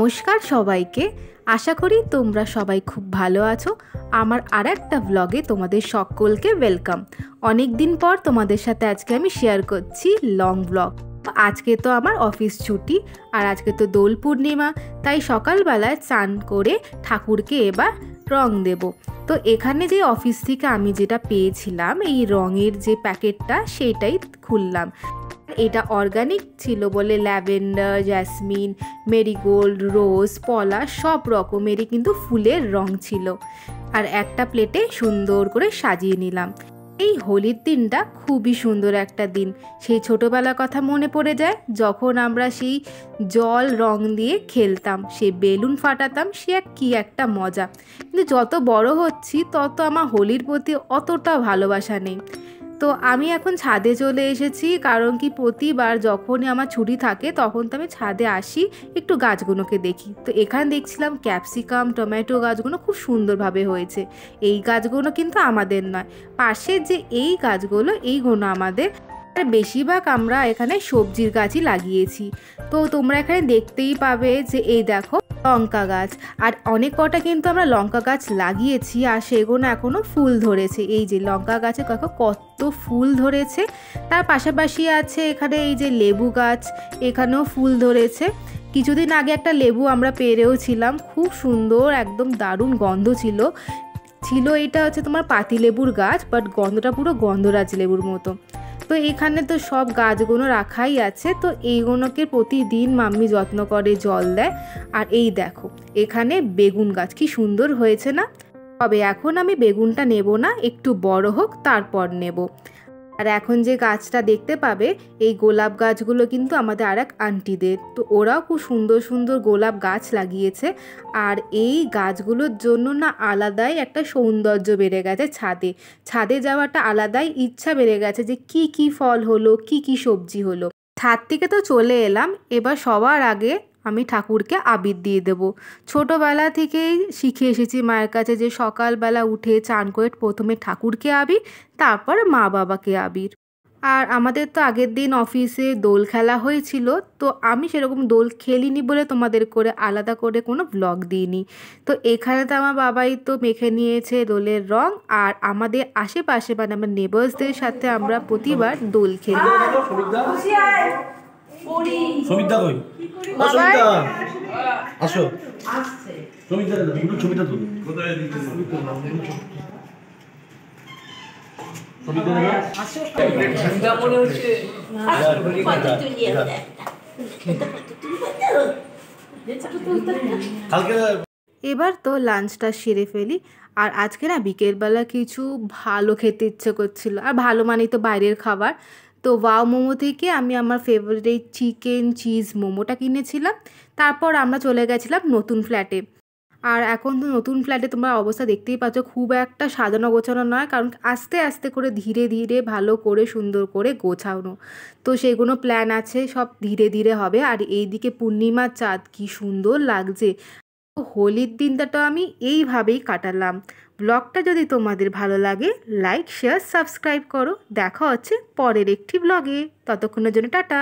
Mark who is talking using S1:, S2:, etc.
S1: নমস্কার সবাইকে। আশা করি তোমরা সবাই খুব ভালো আছো। আমার আরেকটা ব্লগে তোমাদের সকলকে ওয়েলকাম। অনেক দিন পর তোমাদের সাথে আজকে আমি শেয়ার করছি লং ব্লগ। আজকে তো আমার অফিস ছুটি আর আজকে তো দোল পূর্ণিমা, তাই সকালবেলায় স্নান করে ঠাকুরকে এবার রং দেব। তো এখানে যে অফিস থেকে আমি যেটা পেয়েছিলাম এই রঙের যে প্যাকেটটা সেইটাই খুললাম। এটা অর্গানিক ছিল বলে ল্যাভেন্ডার, জ্যাসমিন, মেরিগোল্ড, রোজ, পলাশ সব রকমেরই কিন্তু ফুলের রং ছিল। আর একটা প্লেটে সুন্দর করে সাজিয়ে নিলাম। এই হোলির দিনটা খুবই সুন্দর একটা দিন। সেই ছোটোবেলার কথা মনে পড়ে যায়, যখন আমরা সেই জল রং দিয়ে খেলতাম, সেই বেলুন ফাটাতাম, সে কি একটা মজা। কিন্তু যত বড় হচ্ছি তত আমার হোলির প্রতি অতটা ভালোবাসা নেই। তো আমি এখন ছাদে চলে এসেছি, কারণ কি প্রতিবার যখনই আমার ছুটি থাকে তখন তো আমি ছাদে আসি একটু গাছগুলোকে দেখি। তো এখানে দেখছিলাম ক্যাপসিকাম, টমেটো গাছগুলো খুব সুন্দরভাবে হয়েছে। এই গাছগুলো কিন্তু আমাদের নয়, পাশের যে এই গাছগুলো এইগুলো আমাদের। বেশিরভাগ আমরা এখানে সবজির গাছই লাগিয়েছি। তো তোমরা এখানে দেখতেই পাবে যে এই দেখো লঙ্কা গাছ, আর অনেক কটা কিন্তু আমরা লঙ্কা গাছ লাগিয়েছি আর সেগুলো এখনও ফুল ধরেছে। এই যে লঙ্কা গাছে কত ফুল ধরেছে। তার পাশাপাশি আছে এখানে এই যে লেবু গাছ, এখানেও ফুল ধরেছে। কিছুদিন আগে একটা লেবু আমরা পেরেও ছিলাম, খুব সুন্দর, একদম দারুণ গন্ধ ছিল। এটা হচ্ছে তোমার পাতি লেবুর গাছ, বাট গন্ধটা পুরো গন্ধরাজ লেবুর মতো। তো এখানে তো সব গাছগুলো রাখাই আছে। তো এইগুলোকে প্রতিদিন মাম্মি যত্ন করে, জল দেয়। আর এই দেখো এখানে বেগুন গাছ কি সুন্দর হয়েছে না? তবে এখন আমি বেগুনটা নেব না, একটু বড় হোক তারপর নেব। আর এখন যে গাছটা দেখতে পাবে এই গোলাপ গাছগুলো কিন্তু আমাদের আর এক আন্টিদের। তো ওরাও খুব সুন্দর সুন্দর গোলাপ গাছ লাগিয়েছে। আর এই গাছগুলোর জন্য না আলাদাই একটা সৌন্দর্য বেড়ে গেছে। ছাদে যাওয়াটা আলাদাই ইচ্ছা বেড়ে গেছে যে কি কি ফল হলো, কি কি সবজি হলো। ছাদ থেকে তো চলে এলাম, এবার সবার আগে আমি ঠাকুরকে আবির দিয়ে দেব। ছোটোবেলা থেকেই শিখে এসেছি মায়ের কাছে যে সকালবেলা উঠে চান করে প্রথমে ঠাকুরকে আবির, তারপর মা বাবাকে আবির। আর আমাদের তো আগের দিন অফিসে দোল খেলা হয়েছিল, তো আমি সেরকম দোল খেলিনি বলে তোমাদের করে আলাদা করে কোনো ব্লগ দিইনি। তো এখানে তো আমার বাবাই তো মেখে নিয়েছে দোলের রং, আর আমাদের আশেপাশে মানে আমার নেবার্সদের সাথে আমরা প্রতিবার দোল খেলি।
S2: সমিতা কই? সমিতা আসো। সমিতা দুটো ছবিটা তুলো। কোথায় দিতে? সমিতা আসো। ঠান্ডা মনে হচ্ছে।
S1: এবার তো লাঞ্চটা সেরে ফেলি। আর আজকে না বিকেলবেলা কিছু ভালো খেতে ইচ্ছে করছিল, আর ভালো মানেই তো বাইরের খাবার। তো ওয়াও মোমো থেকে আমি আমার ফেভারিট চিকেন চিজ মোমোটা কিনেছিলাম। তারপর আমরা চলে গেছিলাম নতুন ফ্ল্যাটে। আর এখন তো নতুন ফ্ল্যাটে তোমরা অবস্থা দেখতেই পাচ্ছ, খুব একটা সাজানো গোছানো নয়, কারণ আস্তে আস্তে করে ধীরে ধীরে ভালো করে সুন্দর করে গোছানো। তো সেগুলো প্ল্যান আছে, সব ধীরে ধীরে হবে। আর এইদিকে পূর্ণিমার চাঁদ কি সুন্দর লাগছে। হোলির দিনটা আমি এইভাবেই কাটালাম। ব্লগটা যদি তোমাদের ভালো লাগে লাইক, শেয়ার, সাবস্ক্রাইব করো। দেখা হচ্ছে পরের একটি ব্লগে। ততক্ষণের জন্য টাটা।